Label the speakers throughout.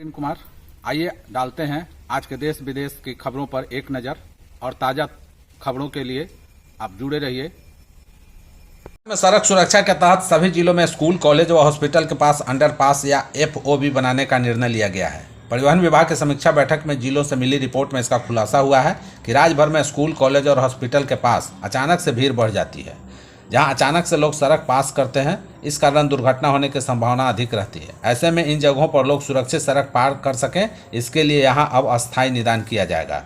Speaker 1: प्रेम कुमार। आइए डालते हैं आज के देश विदेश की खबरों पर एक नज़र और ताज़ा खबरों के लिए आप जुड़े रहिए।
Speaker 2: सड़क सुरक्षा के तहत सभी जिलों में स्कूल, कॉलेज व हॉस्पिटल के पास अंडरपास या FOB बनाने का निर्णय लिया गया है। परिवहन विभाग की समीक्षा बैठक में जिलों से मिली रिपोर्ट में इसका खुलासा हुआ है कि राज्य भर में स्कूल, कॉलेज और हॉस्पिटल के पास अचानक से भीड़ बढ़ जाती है। जहां अचानक से लोग सड़क पास करते हैं, इस कारण दुर्घटना होने की संभावना अधिक रहती है। ऐसे में इन जगहों पर लोग सुरक्षित सड़क पार कर सकें, इसके लिए यहां अब अस्थायी निदान किया जाएगा।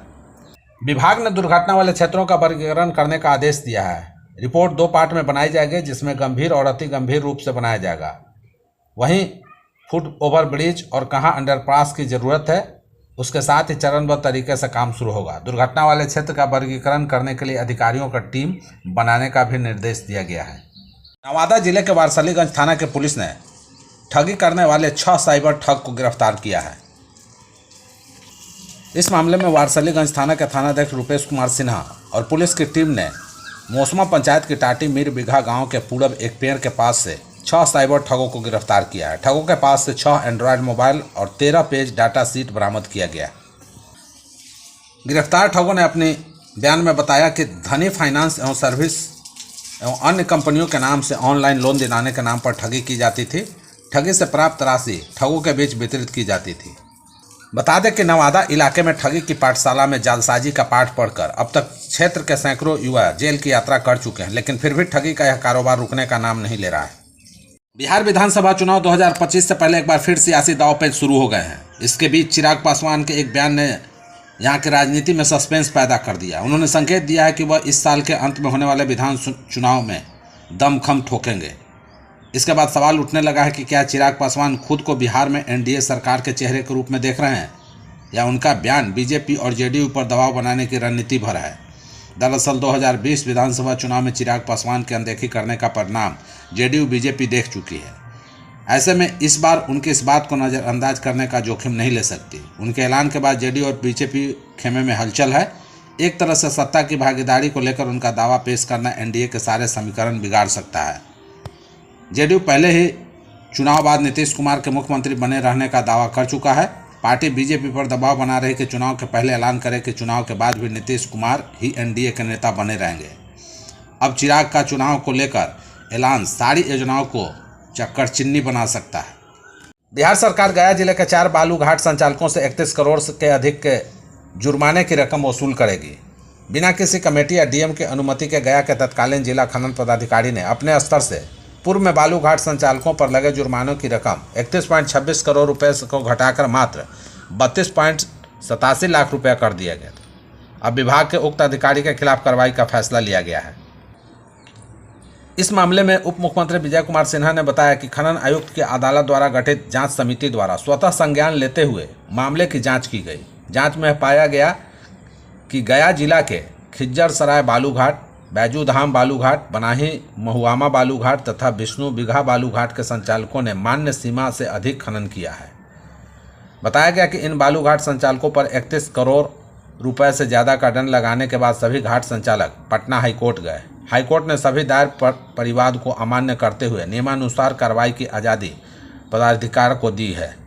Speaker 2: विभाग ने दुर्घटना वाले क्षेत्रों का वर्गीकरण करने का आदेश दिया है। रिपोर्ट 2 पार्ट में बनाई जाएगी, जिसमें गंभीर और अति गंभीर रूप से बनाया जाएगा। वहीं फुट ओवर ब्रिज और कहां अंडरपास की जरूरत है, उसके साथ ही चरणबद्ध तरीके से काम शुरू होगा। दुर्घटना वाले क्षेत्र का वर्गीकरण करने के लिए अधिकारियों का टीम बनाने का भी निर्देश दिया गया है। नवादा जिले के वारसलीगंज थाना के पुलिस ने ठगी करने वाले 6 साइबर ठग को गिरफ्तार किया है। इस मामले में वारसलीगंज थाना के थानाध्यक्ष रुपेश कुमार सिन्हा और पुलिस की टीम ने मौसमा पंचायत की टाटी मीर बिघा गांव के पूरब एक पेड़ के पास से 6 साइबर ठगों को गिरफ्तार किया है। ठगों के पास से 6 एंड्रॉयड मोबाइल और 13 पेज डाटा शीट बरामद किया गया। गिरफ्तार ठगों ने अपने बयान में बताया कि धनी फाइनेंस एवं सर्विस एवं अन्य कंपनियों के नाम से ऑनलाइन लोन दिलाने के नाम पर ठगी की जाती थी। ठगी से प्राप्त राशि ठगों के बीच वितरित की जाती थी। बता दें कि नवादा इलाके में ठगी की पाठशाला में जालसाजी का पाठ पढ़कर अब तक क्षेत्र के सैकड़ों युवा जेल की यात्रा कर चुके हैं, लेकिन फिर भी ठगी का यह कारोबार रुकने का नाम नहीं ले रहा है। बिहार विधानसभा चुनाव 2025 से पहले एक बार फिर सियासी दांवपेच शुरू हो गए हैं। इसके बीच चिराग पासवान के एक बयान ने यहाँ की राजनीति में सस्पेंस पैदा कर दिया। उन्होंने संकेत दिया है कि वह इस साल के अंत में होने वाले विधान चुनाव में दमखम ठोकेंगे। इसके बाद सवाल उठने लगा है कि क्या चिराग पासवान खुद को बिहार में NDA सरकार के चेहरे के रूप में देख रहे हैं या उनका बयान बीजेपी और JDU पर दबाव बनाने की रणनीति भर है। दरअसल 2020 विधानसभा चुनाव में चिराग पासवान की अनदेखी करने का परिणाम JDU बीजेपी देख चुकी है। ऐसे में इस बार उनकी इस बात को नज़रअंदाज करने का जोखिम नहीं ले सकती। उनके ऐलान के बाद JDU और बीजेपी खेमे में हलचल है। एक तरह से सत्ता की भागीदारी को लेकर उनका दावा पेश करना NDA के सारे समीकरण बिगाड़ सकता है। JDU पहले ही चुनाव बाद नीतीश कुमार के मुख्यमंत्री बने रहने का दावा कर चुका है। पार्टी बीजेपी पर दबाव बना रही कि चुनाव के पहले ऐलान करे कि चुनाव के बाद भी नीतीश कुमार ही NDA के नेता बने रहेंगे। अब चिराग का चुनाव को लेकर ऐलान सारी योजनाओं को चक्कर चिन्नी बना सकता है। बिहार सरकार गया जिले के 4 बालू घाट संचालकों से 31 करोड़ के अधिक के जुर्माने की रकम वसूल करेगी। बिना किसी कमेटी या DM की अनुमति के गया के तत्कालीन जिला खनन पदाधिकारी ने अपने स्तर से पूर्व में बालू घाट संचालकों पर लगे जुर्मानों की रकम 31.26 करोड़ रुपए को घटाकर मात्र 32.87 लाख रुपया कर दिया गया। अब विभाग के उक्त अधिकारी के खिलाफ कार्रवाई का फैसला लिया गया है। इस मामले में उप मुख्यमंत्री विजय कुमार सिन्हा ने बताया कि खनन आयुक्त की अदालत द्वारा गठित जांच समिति द्वारा स्वतः संज्ञान लेते हुए मामले की जांच की गई। जांच में पाया गया कि गया जिला के खिज्जर सराय बालू घाट, बैजू धाम बालू घाट, बनाही महुआमा बालू घाट तथा विष्णु बिघा बालू घाट के संचालकों ने मान्य सीमा से अधिक खनन किया है। बताया गया कि इन बालू घाट संचालकों पर 31 करोड़ रुपए से ज़्यादा का दंड लगाने के बाद सभी घाट संचालक पटना हाईकोर्ट गए। हाईकोर्ट ने सभी दायर परिवाद को अमान्य करते हुए नियमानुसार कार्रवाई की आज़ादी पदाधिकारी को दी है।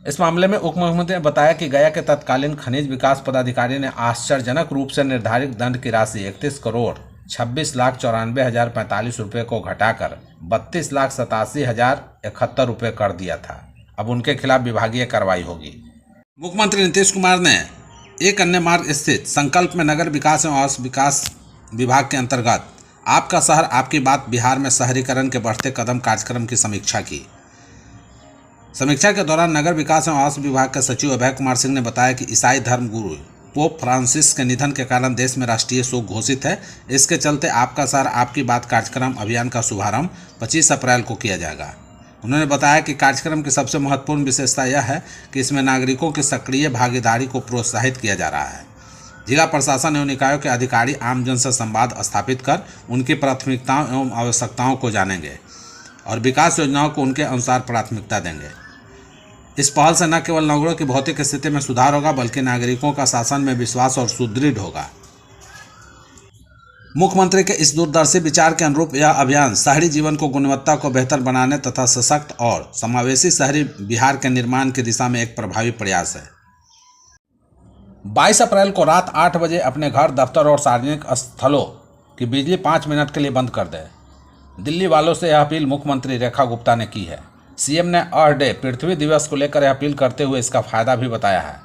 Speaker 2: इस मामले में उप मुख्यमंत्री ने बताया कि गया के तत्कालीन खनिज विकास पदाधिकारी ने आश्चर्यजनक रूप से निर्धारित दंड की राशि 31 करोड़ 26,94,045 रुपये को घटाकर 32,87,071 रुपये कर दिया था। अब उनके खिलाफ विभागीय कार्रवाई होगी। मुख्यमंत्री नीतीश कुमार ने एक अन्य मार्ग स्थित संकल्प में नगर विकास एवं आवास विकास विभाग के अंतर्गत आपका शहर आपकी बात बिहार में शहरीकरण के बढ़ते कदम कार्यक्रम की समीक्षा की। समीक्षा के दौरान नगर विकास एवं आवास विभाग के सचिव अभय कुमार सिंह ने बताया कि ईसाई धर्म गुरु पोप फ्रांसिस के निधन के कारण देश में राष्ट्रीय शोक घोषित है। इसके चलते आपका शहर आपकी बात कार्यक्रम अभियान का शुभारंभ 25 अप्रैल को किया जाएगा। उन्होंने बताया कि कार्यक्रम की सबसे महत्वपूर्ण विशेषता यह है कि इसमें नागरिकों की सक्रिय भागीदारी को प्रोत्साहित किया जा रहा है। जिला प्रशासन एवं निकायों के अधिकारी आमजन से संवाद स्थापित कर उनकी प्राथमिकताओं एवं आवश्यकताओं को जानेंगे और विकास योजनाओं को उनके अनुसार प्राथमिकता देंगे। इस पहल से न केवल नगरों की भौतिक स्थिति में सुधार होगा, बल्कि नागरिकों का शासन में विश्वास और सुदृढ़ होगा। मुख्यमंत्री के इस दूरदर्शी विचार के अनुरूप यह अभियान शहरी जीवन को गुणवत्ता को बेहतर बनाने तथा सशक्त और समावेशी शहरी बिहार के निर्माण की दिशा में एक प्रभावी प्रयास है। 22 अप्रैल को रात 8 बजे अपने घर, दफ्तर और सार्वजनिक स्थलों की बिजली 5 मिनट के लिए बंद कर दें। दिल्ली वालों से यह अपील मुख्यमंत्री रेखा गुप्ता ने की है। सीएम ने अर्थ डे पृथ्वी दिवस को लेकर यह अपील करते हुए इसका फायदा भी बताया है।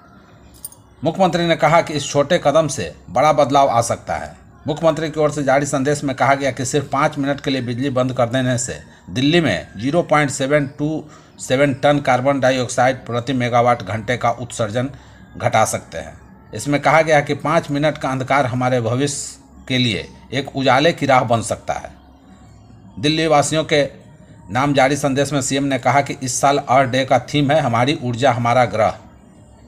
Speaker 2: मुख्यमंत्री ने कहा कि इस छोटे कदम से बड़ा बदलाव आ सकता है। मुख्यमंत्री की ओर से जारी संदेश में कहा गया कि सिर्फ 5 मिनट के लिए बिजली बंद कर देने से दिल्ली में 0.727 टन कार्बन डाइऑक्साइड प्रति मेगावाट घंटे का उत्सर्जन घटा सकते हैं। इसमें कहा गया कि 5 मिनट का अंधकार हमारे भविष्य के लिए एक उजाले की राह बन सकता है। दिल्ली वासियों के नाम जारी संदेश में सीएम ने कहा कि इस साल अर्थ डे का थीम है हमारी ऊर्जा हमारा ग्रह,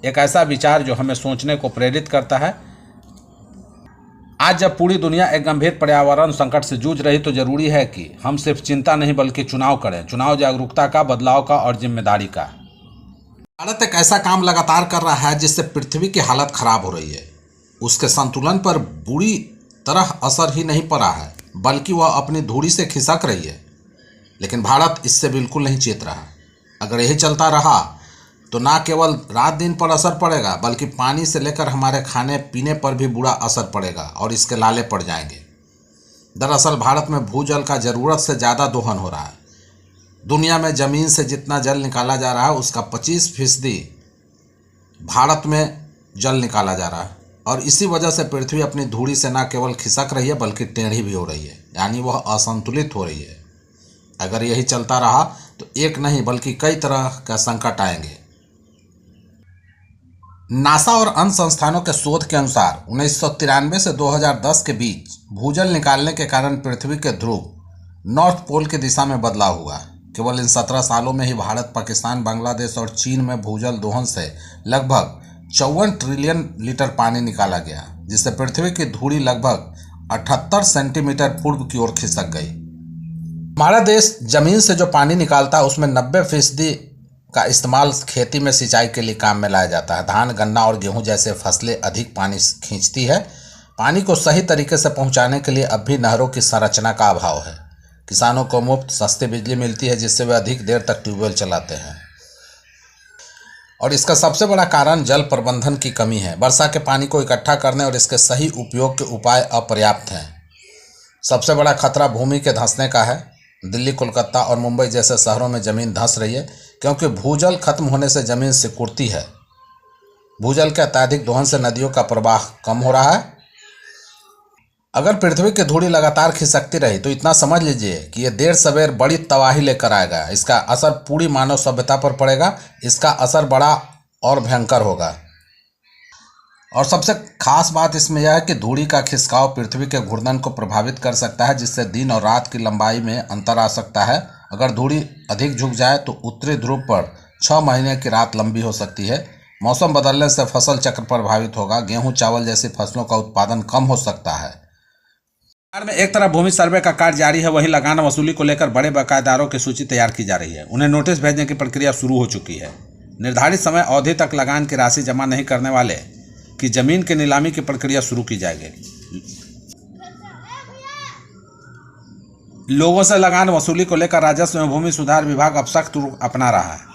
Speaker 2: एक ऐसा विचार जो हमें सोचने को प्रेरित करता है। आज जब पूरी दुनिया एक गंभीर पर्यावरण संकट से जूझ रही तो जरूरी है कि हम सिर्फ चिंता नहीं बल्कि चुनाव करें, चुनाव जागरूकता का, बदलाव का और जिम्मेदारी का। भारत एक ऐसा काम लगातार कर रहा है जिससे पृथ्वी की हालत खराब हो रही है। उसके संतुलन पर बुरी तरह असर ही नहीं पड़ा है बल्कि वह अपनी धूड़ी से खिसक रही है। लेकिन भारत इससे बिल्कुल नहीं चेत रहा। अगर यही चलता रहा तो ना केवल रात दिन पर असर पड़ेगा बल्कि पानी से लेकर हमारे खाने पीने पर भी बुरा असर पड़ेगा और इसके लाले पड़ जाएंगे। दरअसल भारत में भूजल का ज़रूरत से ज़्यादा दोहन हो रहा है। दुनिया में ज़मीन से जितना जल निकाला जा रहा है उसका 25% भारत में जल निकाला जा रहा है और इसी वजह से पृथ्वी अपनी धूड़ी से न केवल खिसक रही है बल्कि टेढ़ी भी हो रही है, यानी वह असंतुलित हो रही है। अगर यही चलता रहा तो एक नहीं बल्कि कई तरह का संकट आएंगे। नासा और अन्य संस्थानों के शोध के अनुसार 1993 से 2010 के बीच भूजल निकालने के कारण पृथ्वी के ध्रुव नॉर्थ पोल की दिशा में बदलाव हुआ। केवल इन 17 सालों में ही भारत, पाकिस्तान, बांग्लादेश और चीन में भूजल दोहन से लगभग 54 ट्रिलियन लीटर पानी निकाला गया, जिससे पृथ्वी की धूड़ी लगभग 78 सेंटीमीटर पूर्व की ओर खिसक गई। हमारा देश जमीन से जो पानी निकालता है उसमें 90% का इस्तेमाल खेती में सिंचाई के लिए काम में लाया जाता है। धान, गन्ना और गेहूं जैसे फसलें अधिक पानी खींचती है। पानी को सही तरीके से पहुंचाने के लिए अब भी नहरों की संरचना का अभाव है। किसानों को मुफ्त सस्ती बिजली मिलती है जिससे वे अधिक देर तक ट्यूबवेल चलाते हैं और इसका सबसे बड़ा कारण जल प्रबंधन की कमी है। वर्षा के पानी को इकट्ठा करने और इसके सही उपयोग के उपाय अपर्याप्त हैं। सबसे बड़ा खतरा भूमि के धंसने का है। दिल्ली, कोलकाता और मुंबई जैसे शहरों में ज़मीन धंस रही है क्योंकि भूजल खत्म होने से ज़मीन सिकुड़ती है। भूजल के अत्यधिक दोहन से नदियों का प्रवाह कम हो रहा है। अगर पृथ्वी की धूड़ी लगातार खिसकती रही तो इतना समझ लीजिए कि यह देर सवेर बड़ी तबाही लेकर आएगा। इसका असर पूरी मानव सभ्यता पर पड़ेगा। इसका असर बड़ा और भयंकर होगा। और सबसे खास बात इसमें यह है कि धूड़ी का खिसकाव पृथ्वी के घूर्णन को प्रभावित कर सकता है, जिससे दिन और रात की लंबाई में अंतर आ सकता है। अगर धूड़ी अधिक झुक जाए तो उत्तरी ध्रुव पर 6 महीने की रात लंबी हो सकती है। मौसम बदलने से फसल चक्र प्रभावित होगा। गेहूं, चावल जैसी फसलों का उत्पादन कम हो सकता है। बिहार में एक तरफ भूमि सर्वे का कार्य जारी है, वहीं लगान वसूली को लेकर बड़े बकायेदारों की सूची तैयार की जा रही है। उन्हें नोटिस भेजने की प्रक्रिया शुरू हो चुकी है। निर्धारित समय अवधि तक लगान की राशि जमा नहीं करने वाले की जमीन की नीलामी की प्रक्रिया शुरू की जाएगी। लोगों से लगान वसूली को लेकर राजस्व एवं भूमि सुधार विभाग अब सख्त रुख अपना रहा है।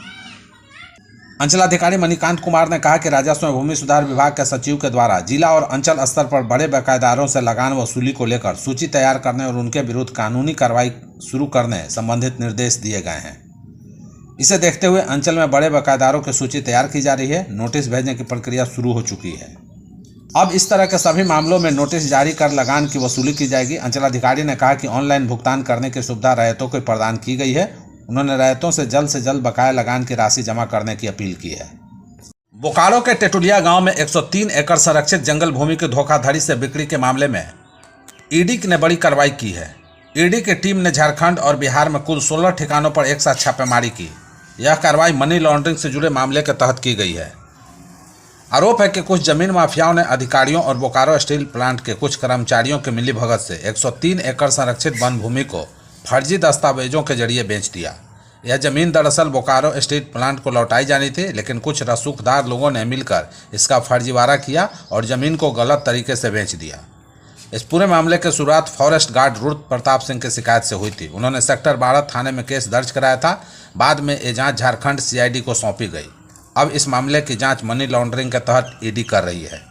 Speaker 2: अंचलाधिकारी मणिकांत कुमार ने कहा कि राजस्व एवं भूमि सुधार विभाग के सचिव के द्वारा जिला और अंचल स्तर पर बड़े बकायेदारों से लगान वसूली को लेकर सूची तैयार करने और उनके विरुद्ध कानूनी कार्रवाई शुरू करने संबंधित निर्देश दिए गए हैं। इसे देखते हुए अंचल में बड़े बकायेदारों की सूची तैयार की जा रही है। नोटिस भेजने की प्रक्रिया शुरू हो चुकी है। अब इस तरह के सभी मामलों में नोटिस जारी कर लगान की वसूली की जाएगी। अंचलाधिकारी ने कहा कि ऑनलाइन भुगतान करने की सुविधा रैयतों को प्रदान की गई है। उन्होंने रैयतों से जल्द बकाया लगान की राशि जमा करने की अपील की है। बोकारो के टेटुलिया गांव में 103 एकड़ संरक्षित जंगल भूमि की धोखाधड़ी से बिक्री के मामले में ईडी ने बड़ी कार्रवाई की है। ईडी की टीम ने झारखंड और बिहार में कुल 16 ठिकानों पर एक साथ छापेमारी की। यह कार्रवाई मनी लॉन्ड्रिंग से जुड़े मामले के तहत की गई है। आरोप है कि कुछ जमीन माफियाओं ने अधिकारियों और बोकारो स्टील प्लांट के कुछ कर्मचारियों के मिलीभगत से 103 एकड़ संरक्षित वन भूमि को फर्जी दस्तावेजों के जरिए बेच दिया। यह जमीन दरअसल बोकारो स्टील प्लांट को लौटाई जानी थी, लेकिन कुछ रसूखदार लोगों ने मिलकर इसका फर्जीवाड़ा किया और जमीन को गलत तरीके से बेच दिया। इस पूरे मामले की शुरुआत फॉरेस्ट गार्ड रुद्र प्रताप सिंह की शिकायत से हुई थी। उन्होंने सेक्टर 12 थाने में केस दर्ज कराया था। बाद में ये जांच झारखंड CID को सौंपी गई। अब इस मामले की जांच मनी लॉन्ड्रिंग के तहत ED कर रही है।